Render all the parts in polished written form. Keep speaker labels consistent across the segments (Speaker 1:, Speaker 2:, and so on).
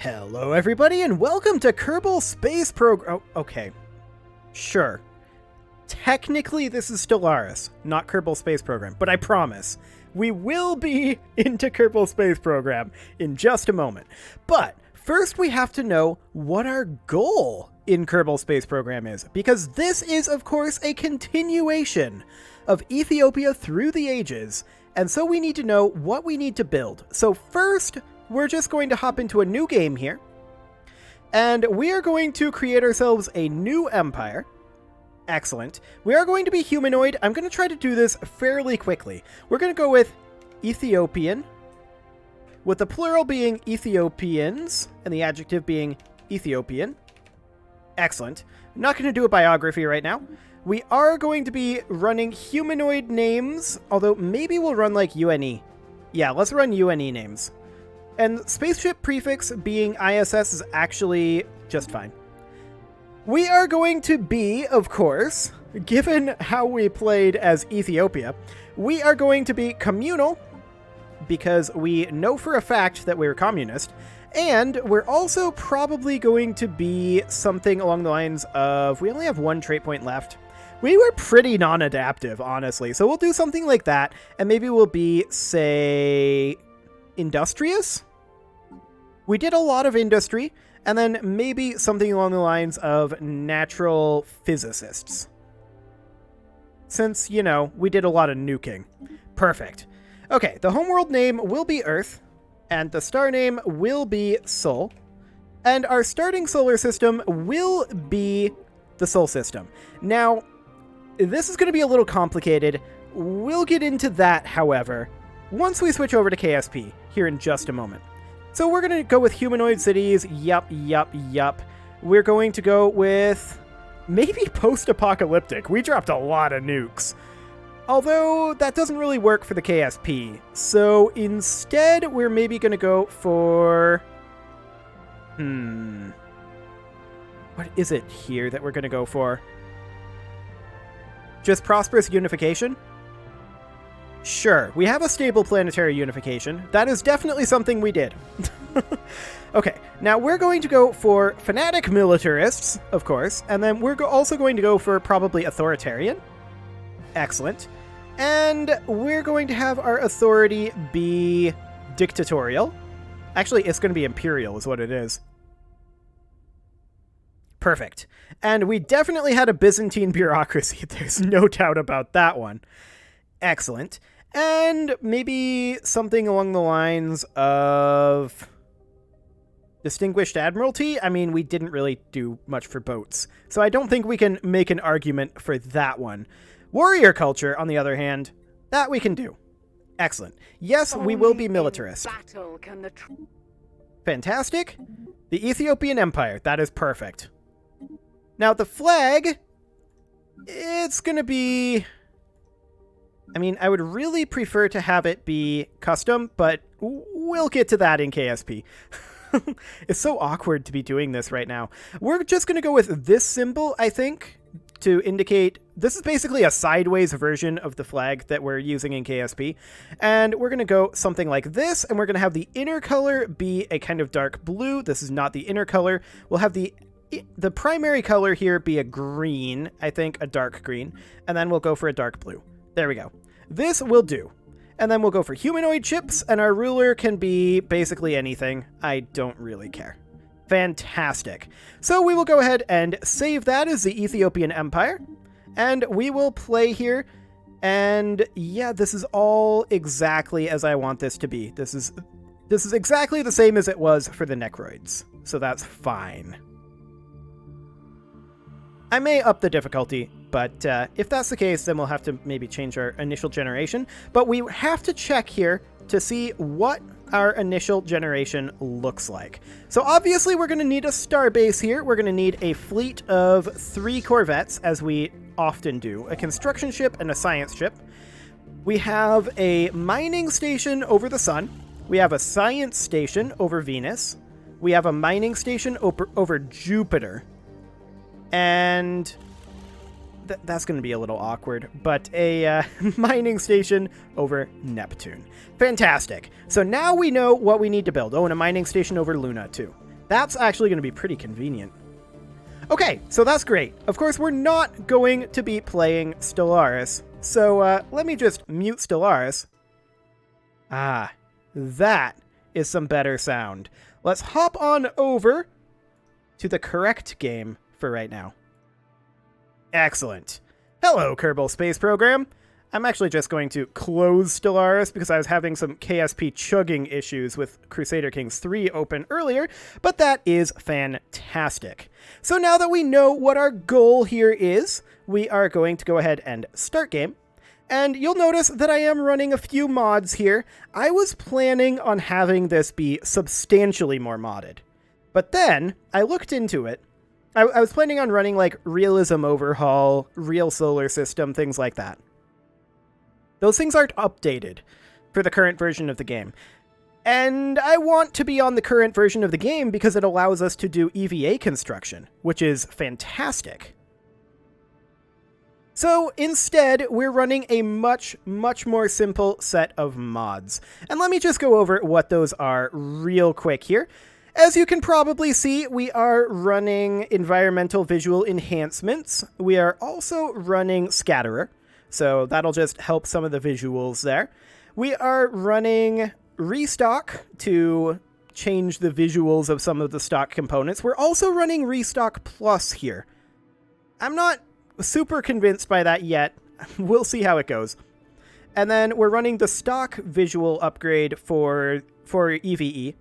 Speaker 1: Hello everybody and welcome to Kerbal Space Program. Oh, okay. Sure. Technically this is Stellaris, not Kerbal Space Program, but I promise we will be into Kerbal Space Program in just a moment. But first we have to know what our goal in Kerbal Space Program is, because this is of course a continuation of Ethiopia Through the Ages, and so we need to know what we need to build. So first, we're just going to hop into a new game here, and we are going to create ourselves a new empire. Excellent. We are going to be humanoid. I'm going to try to do this fairly quickly. We're going to go with Ethiopian, with the plural being Ethiopians, and the adjective being Ethiopian. Excellent. I'm not going to do a biography right now. We are going to be running humanoid names, although maybe we'll run like UNE. Yeah, let's run UNE names. And spaceship prefix being ISS is actually just fine. We are going to be, of course, given how we played as Ethiopia, we are going to be communal, because we know for a fact that we're communist, and we're also probably going to be something along the lines of, we only have one trait point left. We were pretty non-adaptive, honestly, so we'll do something like that, and maybe we'll be, say, industrious? We did a lot of industry, and then maybe something along the lines of natural physicists. Since, you know, we did a lot of nuking. Perfect. Okay, the homeworld name will be Earth, and the star name will be Sol, and our starting solar system will be the Sol system. Now, this is going to be a little complicated. We'll get into that, however, once we switch over to KSP here in just a moment. So we're going to go with humanoid cities. Yup. We're going to go with maybe post-apocalyptic. We dropped a lot of nukes. Although that doesn't really work for the KSP. So instead, we're maybe going to go for... What is it here that we're going to go for? Just prosperous unification? Sure, we have a stable planetary unification. That is definitely something we did. Okay, now we're going to go for fanatic militarists, of course, and then we're also going to go for probably authoritarian. Excellent. And we're going to have our authority be dictatorial. Actually, it's going to be imperial is what it is. Perfect. And we definitely had a Byzantine bureaucracy. There's no doubt about that one. Excellent. And maybe something along the lines of Distinguished Admiralty? I mean, we didn't really do much for boats, so I don't think we can make an argument for that one. Warrior culture, on the other hand, that we can do. Excellent. Yes, we will be militarist. Fantastic. The Ethiopian Empire, that is perfect. Now, the flag, it's going to be... I mean, I would really prefer to have it be custom, but we'll get to that in KSP. It's so awkward to be doing this right now. We're just going to go with this symbol, I think, to indicate this is basically a sideways version of the flag that we're using in KSP. And we're going to go something like this, and we're going to have the inner color be a kind of dark blue. This is not the inner color. We'll have the primary color here be a green, I think, a dark green, and then we'll go for a dark blue. There we go. This will do. And then we'll go for humanoid ships, and our ruler can be basically anything. I don't really care. Fantastic. So we will go ahead and save that as the Ethiopian Empire, and we will play here. And yeah, this is all exactly as I want this to be. This is exactly the same as it was for the Necroids, so that's fine. I may up the difficulty, but if that's the case, then we'll have to maybe change our initial generation. But we have to check here to see what our initial generation looks like. So obviously we're going to need a starbase here. We're going to need a fleet of 3 corvettes, as we often do. A construction ship and a science ship. We have a mining station over the sun. We have a science station over Venus. We have a mining station over Jupiter. And that's going to be a little awkward, but a mining station over Neptune. Fantastic. So now we know what we need to build. Oh, and a mining station over Luna, too. That's actually going to be pretty convenient. Okay, so that's great. Of course, we're not going to be playing Stellaris, so let me just mute Stellaris. Ah, that is some better sound. Let's hop on over to the correct game for right now. Excellent. Hello, Kerbal Space Program. I'm actually just going to close Stellaris because I was having some KSP chugging issues with Crusader Kings 3 open earlier, but that is fantastic. So now that we know what our goal here is, we are going to go ahead and start game. And you'll notice that I am running a few mods here. I was planning on having this be substantially more modded, but then I looked into it. I was planning on running like Realism Overhaul, Real Solar System, things like that. Those things aren't updated for the current version of the game. And I want to be on the current version of the game because it allows us to do EVA construction, which is fantastic. So instead, we're running a much more simple set of mods. And let me just go over what those are real quick here. As you can probably see, we are running environmental visual enhancements. We are also running Scatterer. So that'll just help some of the visuals there. We are running ReStock to change the visuals of some of the stock components. We're also running ReStock Plus here. I'm not super convinced by that yet. We'll see how it goes. And then we're running the stock visual upgrade for EVE.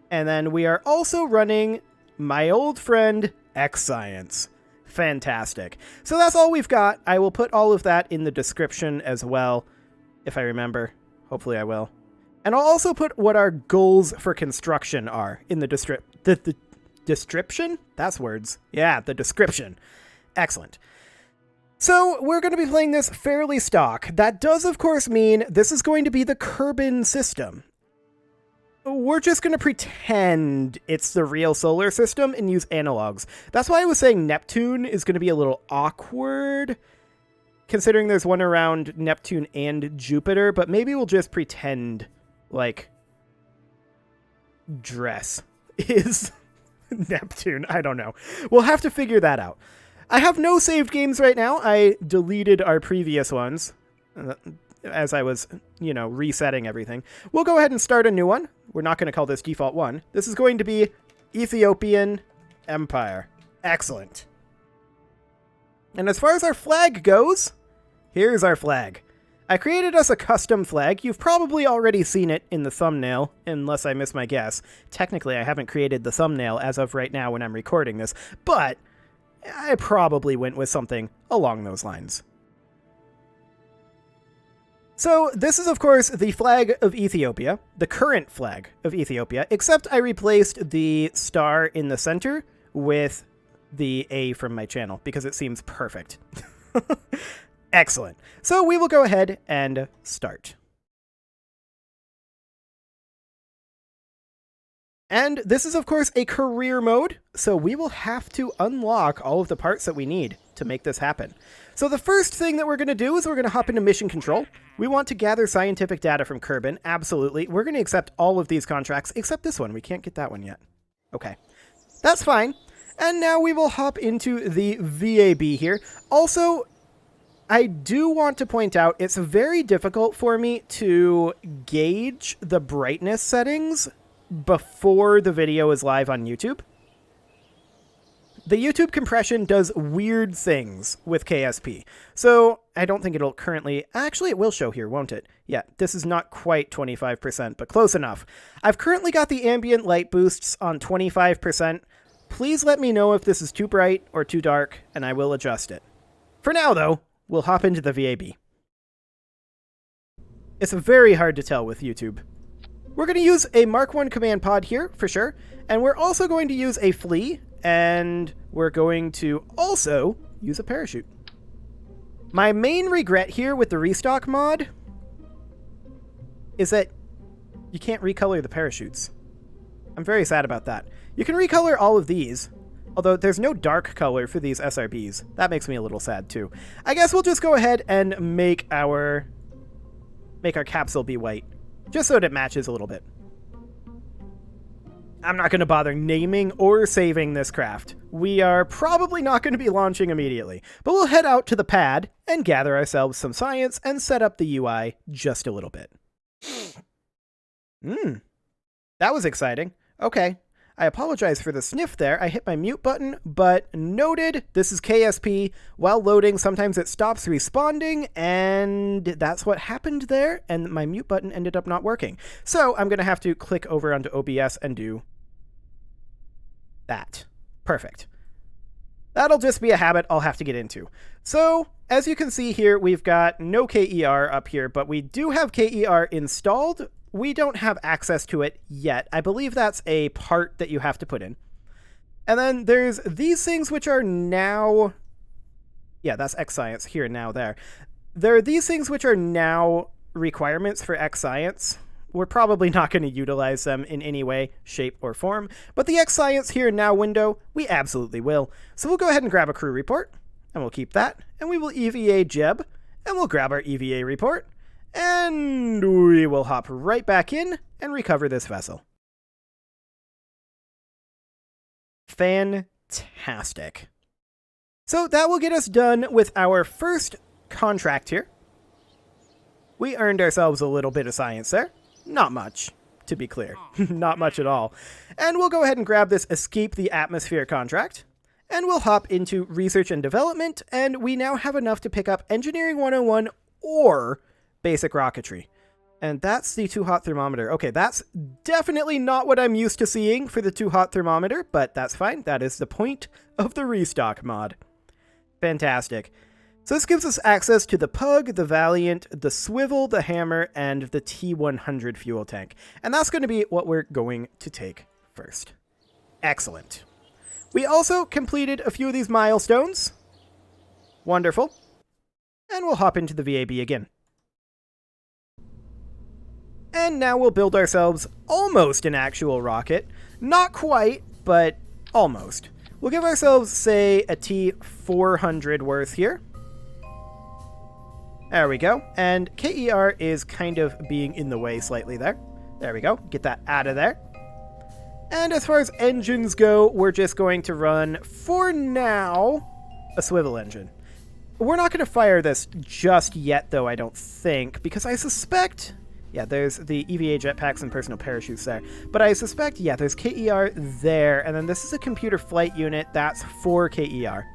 Speaker 1: And then we are also running my old friend X-Science. Fantastic. So that's all we've got. I will put all of that in the description as well, if I remember. Hopefully I will. And I'll also put what our goals for construction are in the description? That's words. Yeah, the description. Excellent. So we're going to be playing this fairly stock. That does, of course, mean this is going to be the Kerbin system. We're just going to pretend it's the real solar system and use analogs. That's why I was saying Neptune is going to be a little awkward, considering there's one around Neptune and Jupiter, but maybe we'll just pretend, like, Dress is Neptune. I don't know. We'll have to figure that out. I have no saved games right now. I deleted our previous ones as I was, resetting everything. We'll go ahead and start a new one. We're not going to call this default 1. This is going to be Ethiopian Empire. Excellent. And as far as our flag goes, here's our flag. I created us a custom flag. You've probably already seen it in the thumbnail, unless I miss my guess. Technically, I haven't created the thumbnail as of right now when I'm recording this, but I probably went with something along those lines. So this is, of course, the flag of Ethiopia, the current flag of Ethiopia, except I replaced the star in the center with the A from my channel because it seems perfect. Excellent. So we will go ahead and start. And this is, of course, a career mode, so we will have to unlock all of the parts that we need to make this happen. So the first thing that we're going to do is we're going to hop into mission control. We want to gather scientific data from Kerbin. Absolutely. We're going to accept all of these contracts, except this one. We can't get that one yet. Okay. That's fine. And now we will hop into the VAB here. Also, I do want to point out it's very difficult for me to gauge the brightness settings before the video is live on YouTube. The YouTube compression does weird things with KSP, so I don't think it'll currently... Actually, it will show here, won't it? Yeah, this is not quite 25%, but close enough. I've currently got the ambient light boosts on 25%. Please let me know if this is too bright or too dark, and I will adjust it. For now, though, we'll hop into the VAB. It's very hard to tell with YouTube. We're going to use a Mark 1 command pod here, for sure, and we're also going to use a flea, and we're going to also use a parachute. My main regret here with the ReStock mod is that you can't recolor the parachutes. I'm very sad about that. You can recolor all of these, although there's no dark color for these SRBs. That makes me a little sad too. I guess we'll just go ahead and make our capsule be white, just so that it matches a little bit. I'm not going to bother naming or saving this craft. We are probably not going to be launching immediately, but we'll head out to the pad and gather ourselves some science and set up the UI just a little bit. That was exciting. Okay. I apologize for the sniff there. I hit my mute button, but noted. This is KSP. While loading, sometimes it stops responding, and that's what happened there, and my mute button ended up not working. So I'm going to have to click over onto OBS and do that. Perfect. That'll just be a habit I'll have to get into. So, as you can see here, we've got no KER up here, but we do have KER installed. We don't have access to it yet. I believe that's a part that you have to put in. And then there's these things which are now... Yeah, that's X Science here, now, there. There are these things which are now requirements for X Science. We're probably not going to utilize them in any way, shape, or form. But the X Science here now window, we absolutely will. So we'll go ahead and grab a crew report, and we'll keep that. And we will EVA Jeb, and we'll grab our EVA report. And we will hop right back in and recover this vessel. Fantastic. So that will get us done with our first contract here. We earned ourselves a little bit of science there. Not much, to be clear. Not much at all. And we'll go ahead and grab this Escape the Atmosphere contract. And we'll hop into Research and Development. And we now have enough to pick up Engineering 101 or Basic Rocketry. And that's the Too Hot Thermometer. Okay, that's definitely not what I'm used to seeing for the Too Hot Thermometer, but that's fine. That is the point of the ReStock mod. Fantastic. So this gives us access to the Pug, the Valiant, the Swivel, the Hammer, and the T-100 fuel tank. And that's going to be what we're going to take first. Excellent. We also completed a few of these milestones. Wonderful. And we'll hop into the VAB again. And now we'll build ourselves almost an actual rocket. Not quite, but almost. We'll give ourselves, say, a T-400 worth here. There we go. And KER is kind of being in the way slightly there. There we go. Get that out of there. And as far as engines go, we're just going to run, for now, a swivel engine. We're not going to fire this just yet, though, I don't think, because I suspect... Yeah, there's the EVA jetpacks and personal parachutes there. But I suspect, yeah, there's KER there, and then this is a computer flight unit. That's for KER.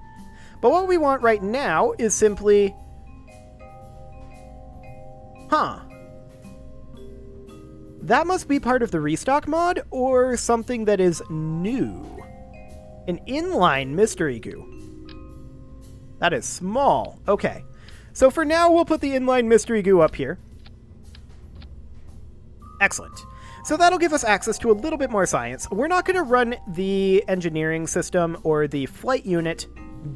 Speaker 1: But what we want right now is simply... Huh. That must be part of the ReStock mod, or something that is new. An inline mystery goo. That is small. Okay. So for now, we'll put the inline mystery goo up here. Excellent. So that'll give us access to a little bit more science. We're not going to run the engineering system or the flight unit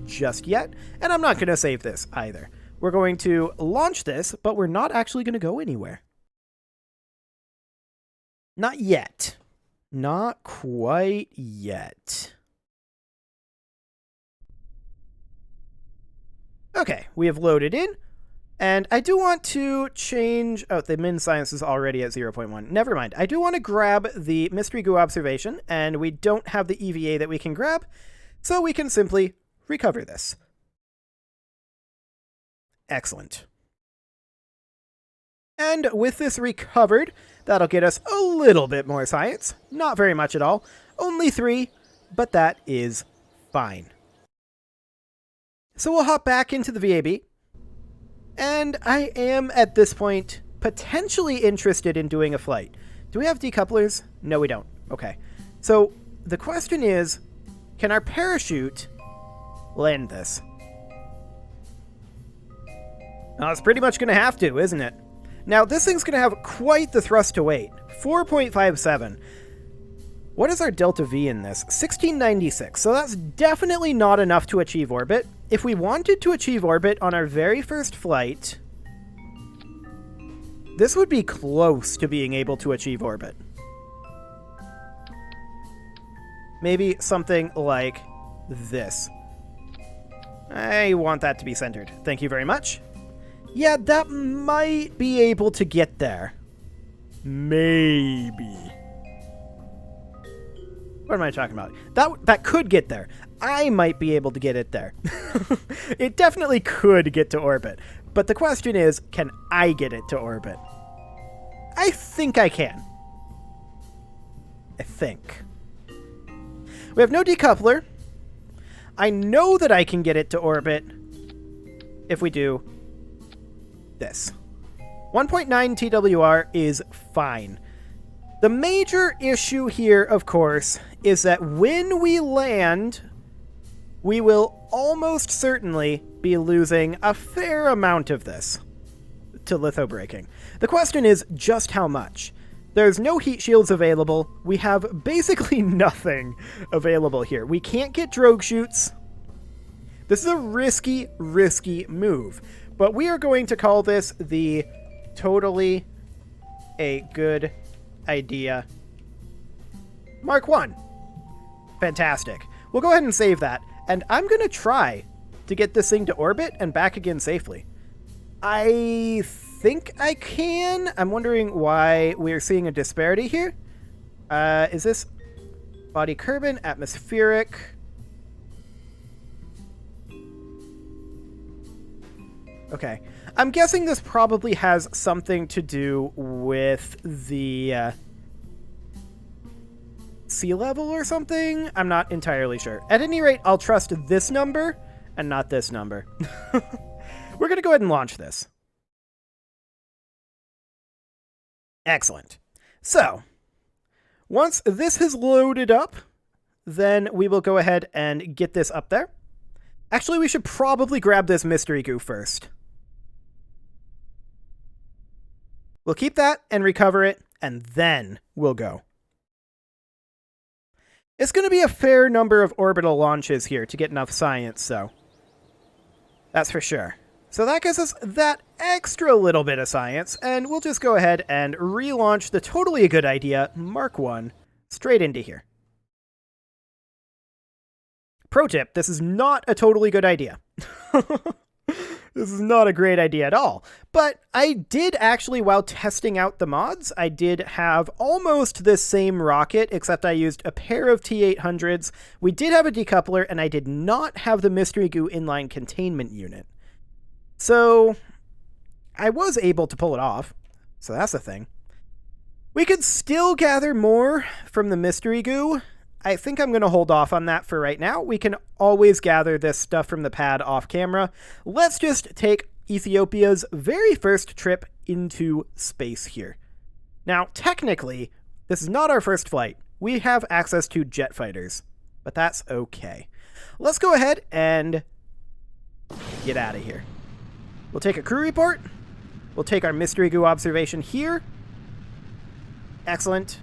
Speaker 1: just yet, and I'm not going to save this either. We're going to launch this, but we're not actually going to go anywhere. Not yet. Not quite yet. Okay, we have loaded in. And I do want to change... Oh, the min science is already at 0.1. Never mind. I do want to grab the mystery goo observation, and we don't have the EVA that we can grab, so we can simply recover this. Excellent. And with this recovered, that'll get us a little bit more science. Not very much at all. Only 3, but that is fine. So we'll hop back into the VAB. And I am, at this point, potentially interested in doing a flight. Do we have decouplers? No, we don't. Okay. So the question is, can our parachute land this? Well, it's pretty much going to have to, isn't it? Now, this thing's going to have quite the thrust to weight. 4.57. What is our delta V in this? 1696. So that's definitely not enough to achieve orbit. If we wanted to achieve orbit on our very first flight, this would be close to being able to achieve orbit. Maybe something like this. I want that to be centered. Thank you very much. Yeah, that might be able to get there. Maybe. What am I talking about? That could get there. I might be able to get it there. It definitely could get to orbit. But the question is, can I get it to orbit? I think I can. I think. We have no decoupler. I know that I can get it to orbit if we do this. 1.9 TWR is fine. The major issue here, of course, is that when we land, we will almost certainly be losing a fair amount of this to lithobreaking. The question is just how much. There's no heat shields available. We have basically nothing available here. We can't get drogue chutes. This is a risky, risky move. But we are going to call this the totally a good idea Mark 1. Fantastic. We'll go ahead and save that. And I'm going to try to get this thing to orbit and back again safely. I think I can. I'm wondering why we're seeing a disparity here. Is this body Kerbin, atmospheric? Okay. I'm guessing this probably has something to do with the sea level or something. I'm not entirely sure. At any rate, I'll trust this number and not this number. We're going to go ahead and launch this. Excellent. So, once this has loaded up, then we will go ahead and get this up there. Actually, we should probably grab this mystery goo first. We'll keep that and recover it, and then we'll go. It's going to be a fair number of orbital launches here to get enough science, so that's for sure. So that gives us that extra little bit of science, and we'll just go ahead and relaunch the totally a good idea Mark 1 straight into here. Pro tip, this is not a totally good idea. This is not a great idea at all. But I did actually, while testing out the mods, I did have almost this same rocket, except I used a pair of T-800s. We did have a decoupler, and I did not have the Mystery Goo inline containment unit. So I was able to pull it off. So that's the thing. We could still gather more from the Mystery Goo. I think I'm going to hold off on that for right now. We can always gather this stuff from the pad off camera. Let's just take Ethiopia's very first trip into space here. Now, technically, this is not our first flight. We have access to jet fighters, but that's okay. Let's go ahead and get out of here. We'll take a crew report. We'll take our Mystery Goo observation here. Excellent.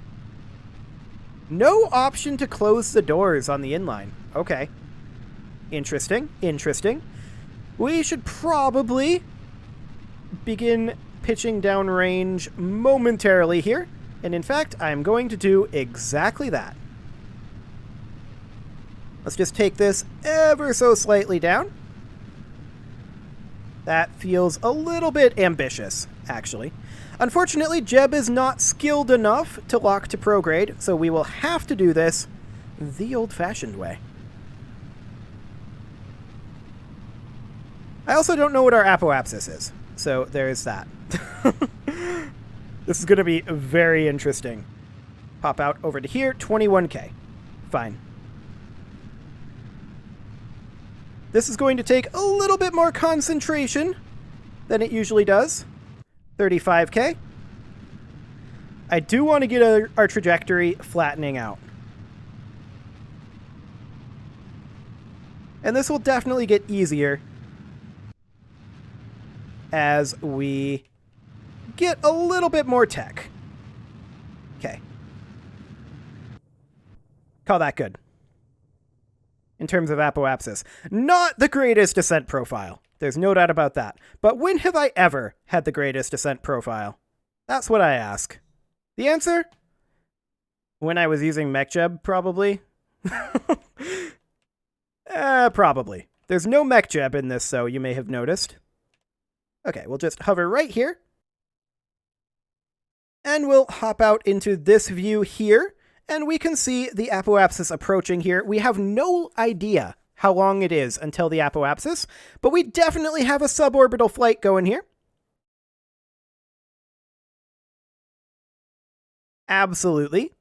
Speaker 1: No option to close the doors on the inline. Okay. Interesting. Interesting. We should probably begin pitching downrange momentarily here. And in fact, I'm going to do exactly that. Let's just take this ever so slightly down. That feels a little bit ambitious, actually. Unfortunately, Jeb is not skilled enough to lock to prograde, so we will have to do this the old-fashioned way. I also don't know what our apoapsis is, so there's that. This is going to be very interesting. Pop out over to here, 21K. Fine. This is going to take a little bit more concentration than it usually does. 35K. I do want to get our trajectory flattening out. And this will definitely get easier as we get a little bit more tech. Okay. Call that good. In terms of apoapsis. Not the greatest ascent profile. There's no doubt about that. But when have I ever had the greatest ascent profile? That's what I ask. The answer? When I was using MechJeb, probably. Probably. There's no MechJeb in this, so you may have noticed. Okay, we'll just hover right here. And we'll hop out into this view here. And we can see the apoapsis approaching here. We have no idea how long it is until the apoapsis, but we definitely have a suborbital flight going here. Absolutely.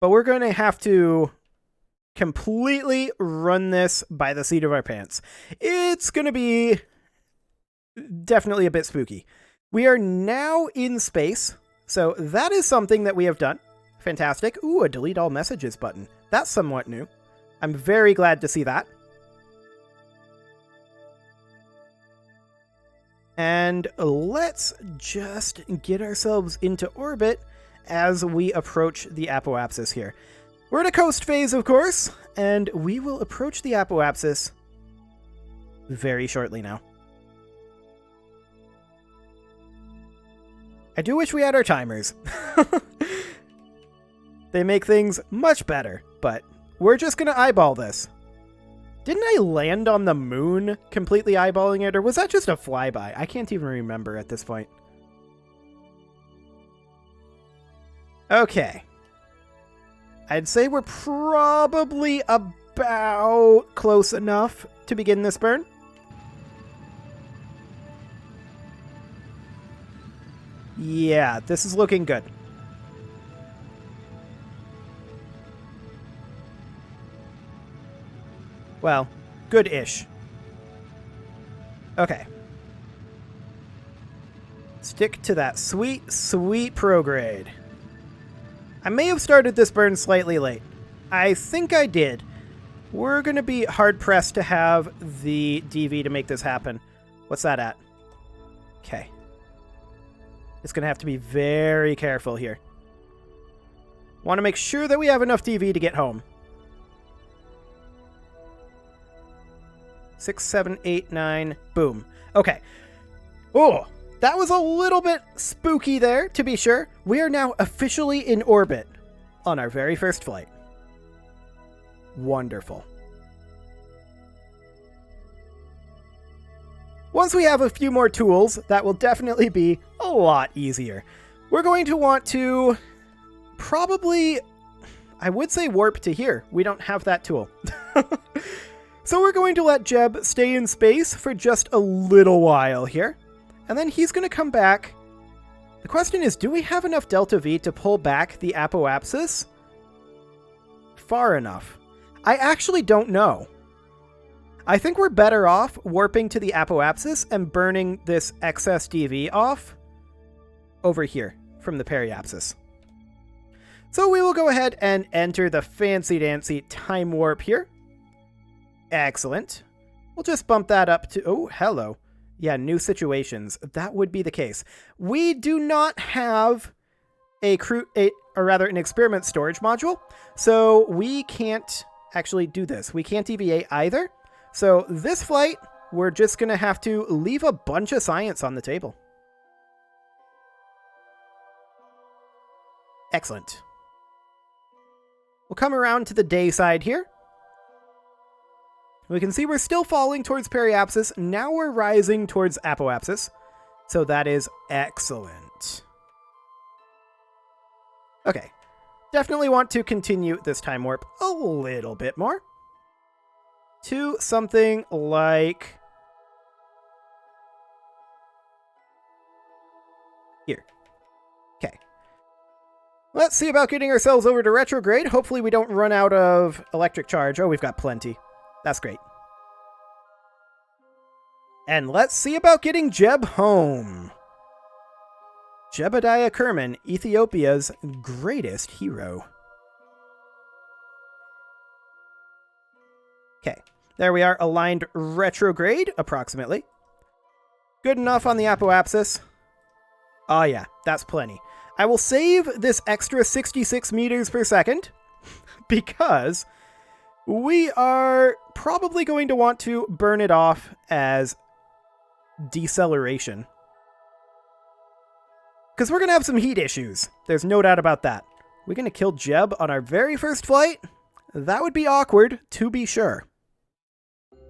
Speaker 1: But we're going to have to completely run this by the seat of our pants. It's going to be definitely a bit spooky. We are now in space, so that is something that we have done. Fantastic. Ooh, a delete all messages button. That's somewhat new. I'm very glad to see that. And let's just get ourselves into orbit as we approach the apoapsis here. We're in a coast phase, of course, and we will approach the apoapsis very shortly now. I do wish we had our timers. They make things much better, but we're just going to eyeball this. Didn't I land on the moon completely eyeballing it, or was that just a flyby? I can't even remember at this point. Okay. I'd say we're probably about close enough to begin this burn. Yeah, this is looking good. Well, good-ish. Okay. Stick to that sweet, sweet prograde. I may have started this burn slightly late. I think I did. We're going to be hard-pressed to have the DV to make this happen. What's that at? Okay. It's going to have to be very careful here. Want to make sure that we have enough DV to get home. 6, 7, 8, 9. Boom. Okay. Oh, that was a little bit spooky there, to be sure. We are now officially in orbit on our very first flight. Wonderful. Once we have a few more tools, that will definitely be a lot easier. We're going to want to probably, I would say warp to here. We don't have that tool. So we're going to let Jeb stay in space for just a little while here. And then he's going to come back. The question is, do we have enough delta V to pull back the apoapsis far enough? I actually don't know. I think we're better off warping to the apoapsis and burning this excess DV off over here from the periapsis. So we will go ahead and enter the fancy-dancy time warp here. Excellent. We'll just bump that up to... Oh, hello. Yeah, new situations. That would be the case. We do not have an experiment storage module, so we can't actually do this. We can't deviate either. So this flight, we're just going to have to leave a bunch of science on the table. Excellent. We'll come around to the day side here. We can see we're still falling towards periapsis. Now we're rising towards apoapsis. So that is excellent. Okay. Definitely want to continue this time warp a little bit more. To something like here. Okay. Let's see about getting ourselves over to retrograde. Hopefully we don't run out of electric charge. Oh, we've got plenty. That's great. And let's see about getting Jeb home. Jebediah Kerman, Ethiopia's greatest hero. Okay, there we are, aligned retrograde, approximately. Good enough on the apoapsis. Oh yeah, that's plenty. I will save this extra 66 meters per second, because we are probably going to want to burn it off as deceleration. Because we're going to have some heat issues. There's no doubt about that. We're going to kill Jeb on our very first flight? That would be awkward, to be sure.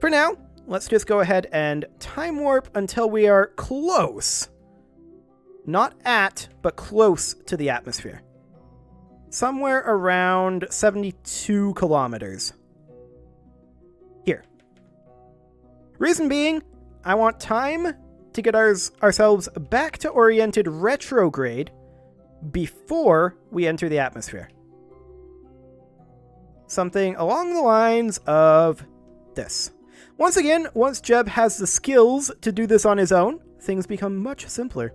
Speaker 1: For now, let's just go ahead and time warp until we are close. Not at, but close to the atmosphere. Somewhere around 72 kilometers. Here. Reason being, I want time to get ourselves back to oriented retrograde before we enter the atmosphere. Something along the lines of this. Once again, once Jeb has the skills to do this on his own, things become much simpler.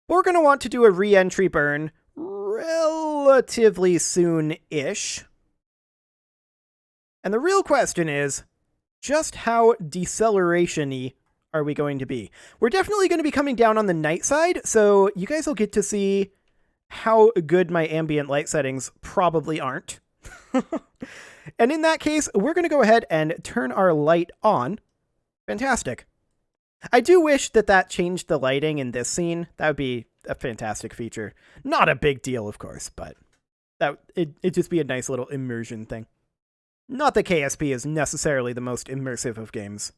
Speaker 1: We're going to want to do a re-entry burn relatively soon-ish. And the real question is, just how deceleration-y are we going to be? We're definitely going to be coming down on the night side, so you guys will get to see how good my ambient light settings probably aren't. And in that case, we're going to go ahead and turn our light on. Fantastic. I do wish that changed the lighting in this scene. That would be a fantastic feature. Not a big deal, of course, but it'd just be a nice little immersion thing. Not that KSP is necessarily the most immersive of games.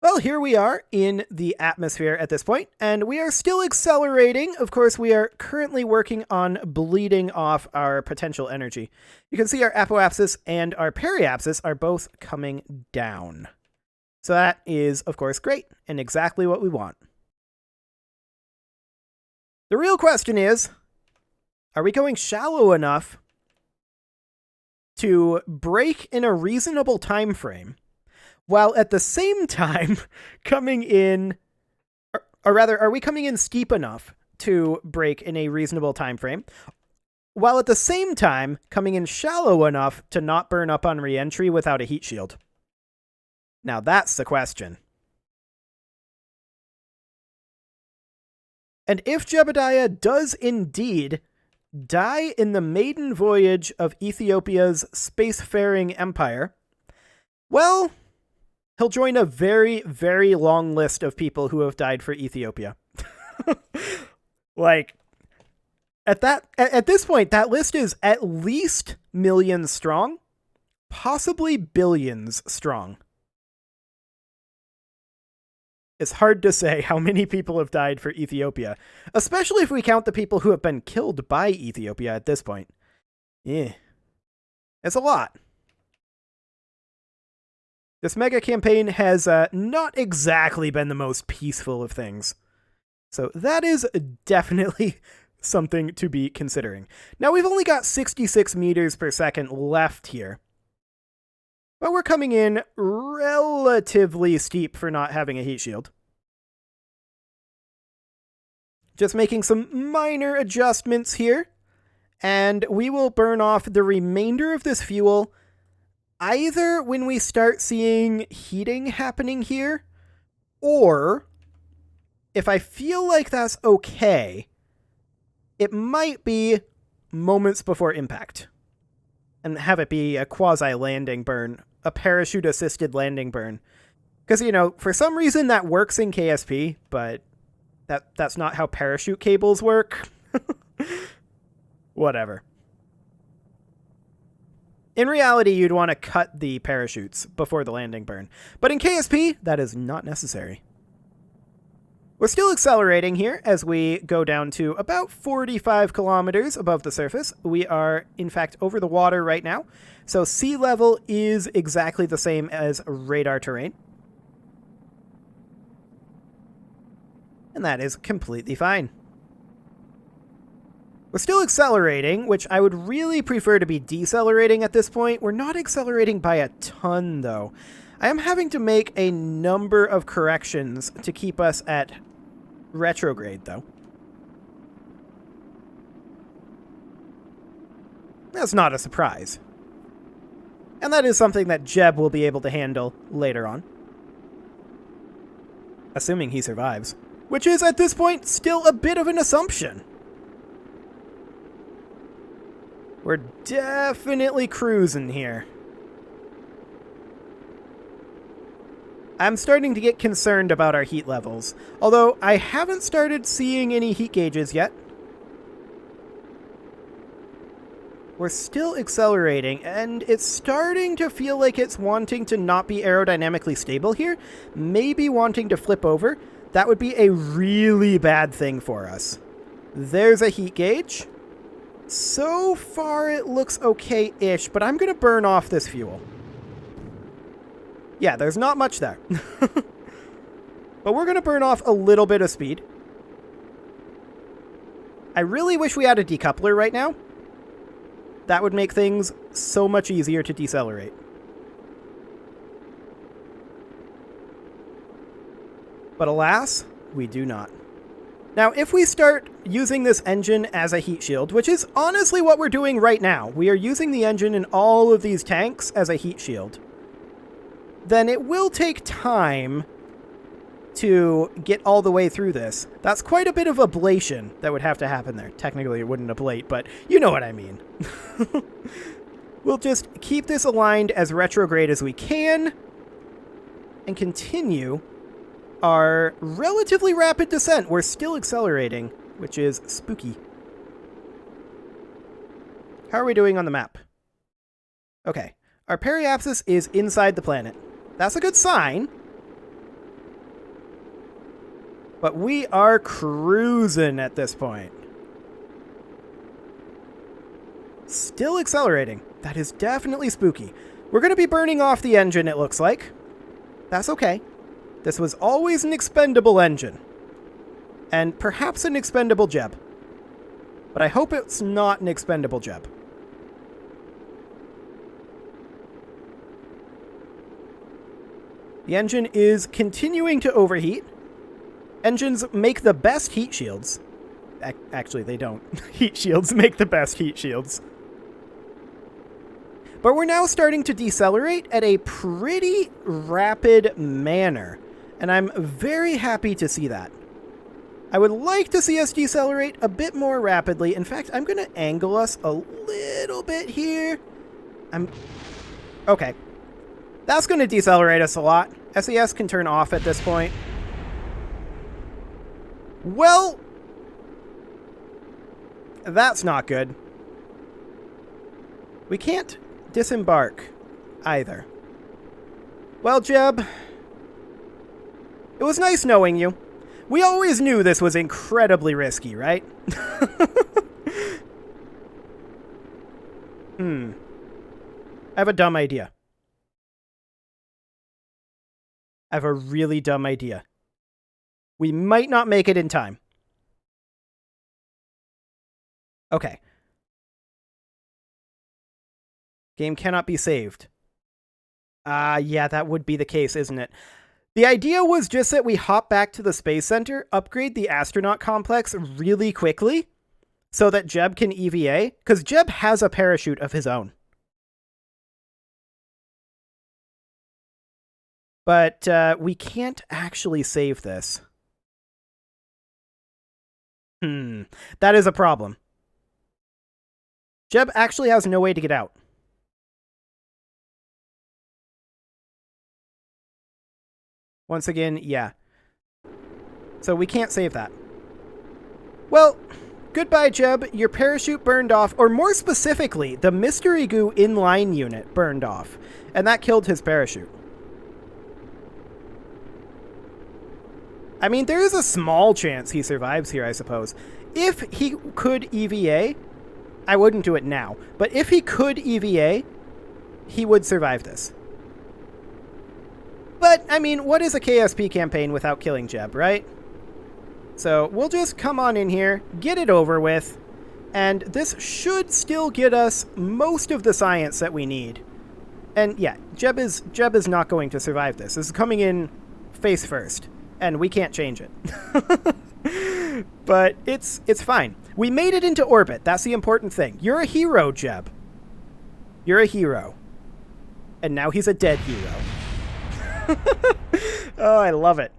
Speaker 1: Well, here we are in the atmosphere at this point, and we are still accelerating. Of course, we are currently working on bleeding off our potential energy. You can see our apoapsis and our periapsis are both coming down. So that is, of course, great, and exactly what we want. The real question is, are we going shallow enough to break in a reasonable time frame, while at the same time coming in, or rather, are we coming in steep enough to break in a reasonable time frame, while at the same time coming in shallow enough to not burn up on re-entry without a heat shield? Now that's the question. And if Jebediah does indeed die in the maiden voyage of Ethiopia's spacefaring empire, well, he'll join a very, very long list of people who have died for Ethiopia. Like, at this point, that list is at least millions strong, possibly billions strong. It's hard to say how many people have died for Ethiopia, especially if we count the people who have been killed by Ethiopia at this point. Yeah, it's a lot. This mega campaign has not exactly been the most peaceful of things. So that is definitely something to be considering. Now we've only got 66 meters per second left here. But we're coming in relatively steep for not having a heat shield. Just making some minor adjustments here. And we will burn off the remainder of this fuel either when we start seeing heating happening here, or if I feel like that's okay, it might be moments before impact. And have it be a quasi-landing burn, a parachute-assisted landing burn. Because, you know, for some reason that works in KSP, but that's not how parachute cables work. Whatever. In reality, you'd want to cut the parachutes before the landing burn. But in KSP, that is not necessary. We're still accelerating here as we go down to about 45 kilometers above the surface. We are, in fact, over the water right now. So sea level is exactly the same as radar terrain. And that is completely fine. We're still accelerating, which I would really prefer to be decelerating at this point. We're not accelerating by a ton, though. I am having to make a number of corrections to keep us at retrograde, though. That's not a surprise. And that is something that Jeb will be able to handle later on. Assuming he survives. Which is, at this point, still a bit of an assumption. We're definitely cruising here. I'm starting to get concerned about our heat levels, although I haven't started seeing any heat gauges yet. We're still accelerating, and it's starting to feel like it's wanting to not be aerodynamically stable here. Maybe wanting to flip over. That would be a really bad thing for us. There's a heat gauge. So far, it looks okay-ish, but I'm going to burn off this fuel. Yeah, there's not much there. But we're going to burn off a little bit of speed. I really wish we had a decoupler right now. That would make things so much easier to decelerate. But alas, we do not. Now, if we start using this engine as a heat shield, which is honestly what we're doing right now, we are using the engine in all of these tanks as a heat shield, then it will take time to get all the way through this. That's quite a bit of ablation that would have to happen there. Technically, it wouldn't ablate, but you know what I mean. We'll just keep this aligned as retrograde as we can and continue our relatively rapid descent. We're still accelerating, which is spooky. How are we doing on the map? Okay, our periapsis is inside the planet. That's a good sign. But we are cruising at this point. Still accelerating. That is definitely spooky. We're going to be burning off the engine, it looks like. That's okay. This was always an expendable engine. And perhaps an expendable Jeb. But I hope it's not an expendable Jeb. The engine is continuing to overheat. Engines make the best heat shields. Actually, they don't. Heat shields make the best heat shields. But we're now starting to decelerate at a pretty rapid manner. And I'm very happy to see that. I would like to see us decelerate a bit more rapidly. In fact, I'm going to angle us a little bit here. Okay. That's going to decelerate us a lot. SES can turn off at this point. Well, that's not good. We can't disembark either. Well, Jeb, it was nice knowing you. We always knew this was incredibly risky, right? I have a dumb idea. I have a really dumb idea. We might not make it in time. Okay. Game cannot be saved. Yeah, that would be the case, isn't it? The idea was just that we hop back to the Space Center, upgrade the astronaut complex really quickly, so that Jeb can EVA, because Jeb has a parachute of his own. But we can't actually save this. That is a problem. Jeb actually has no way to get out. Once again, yeah. So we can't save that. Well, goodbye, Jeb. Your parachute burned off, or more specifically, the Mystery Goo inline unit burned off, and that killed his parachute. I mean, there is a small chance he survives here, I suppose. If he could EVA, I wouldn't do it now, but if he could EVA, he would survive this. But, I mean, what is a KSP campaign without killing Jeb, right? So, we'll just come on in here, get it over with, and this should still get us most of the science that we need. And yeah, Jeb is not going to survive this. This is coming in face first, and we can't change it. But it's fine. We made it into orbit. That's the important thing. You're a hero, Jeb. You're a hero. And now he's a dead hero. Oh, I love it.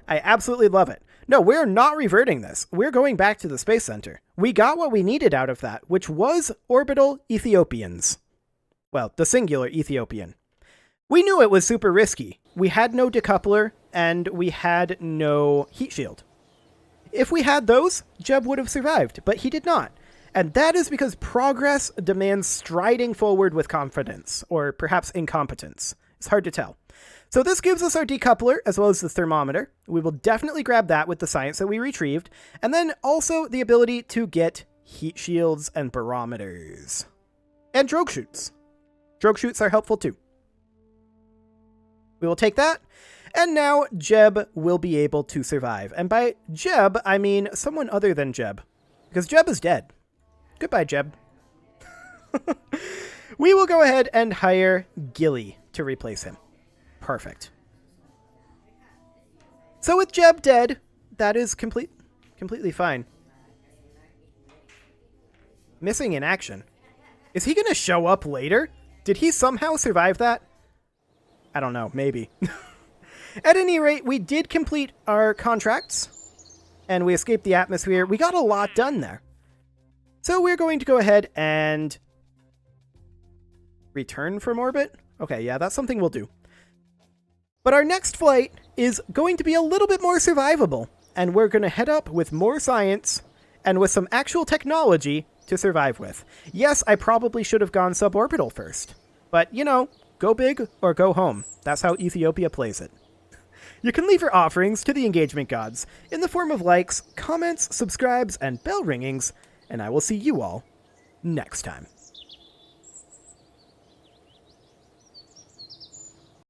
Speaker 1: I absolutely love it. No, we're not reverting this. We're going back to the Space Center. We got what we needed out of that, which was orbital Ethiopians. Well, the singular Ethiopian. We knew it was super risky. We had no decoupler, and we had no heat shield. If we had those, Jeb would have survived, but he did not. And that is because progress demands striding forward with confidence, or perhaps incompetence. It's hard to tell. So this gives us our decoupler, as well as the thermometer. We will definitely grab that with the science that we retrieved. And then also the ability to get heat shields and barometers. And drogue chutes. Drogue chutes are helpful too. We will take that. And now Jeb will be able to survive. And by Jeb, I mean someone other than Jeb. Because Jeb is dead. Goodbye, Jeb. We will go ahead and hire Gilly to replace him. Perfect. So with Jeb dead, that is completely fine. Missing in action. Is he going to show up later? Did he somehow survive that? I don't know. Maybe. At any rate, we did complete our contracts. And we escaped the atmosphere. We got a lot done there. So we're going to go ahead and return from orbit. Okay, yeah, that's something we'll do. But our next flight is going to be a little bit more survivable. And we're going to head up with more science and with some actual technology to survive with. Yes, I probably should have gone suborbital first. But, you know, go big or go home. That's how Ethiopia plays it. You can leave your offerings to the engagement gods in the form of likes, comments, subscribes, and bell ringings, and I will see you all next time.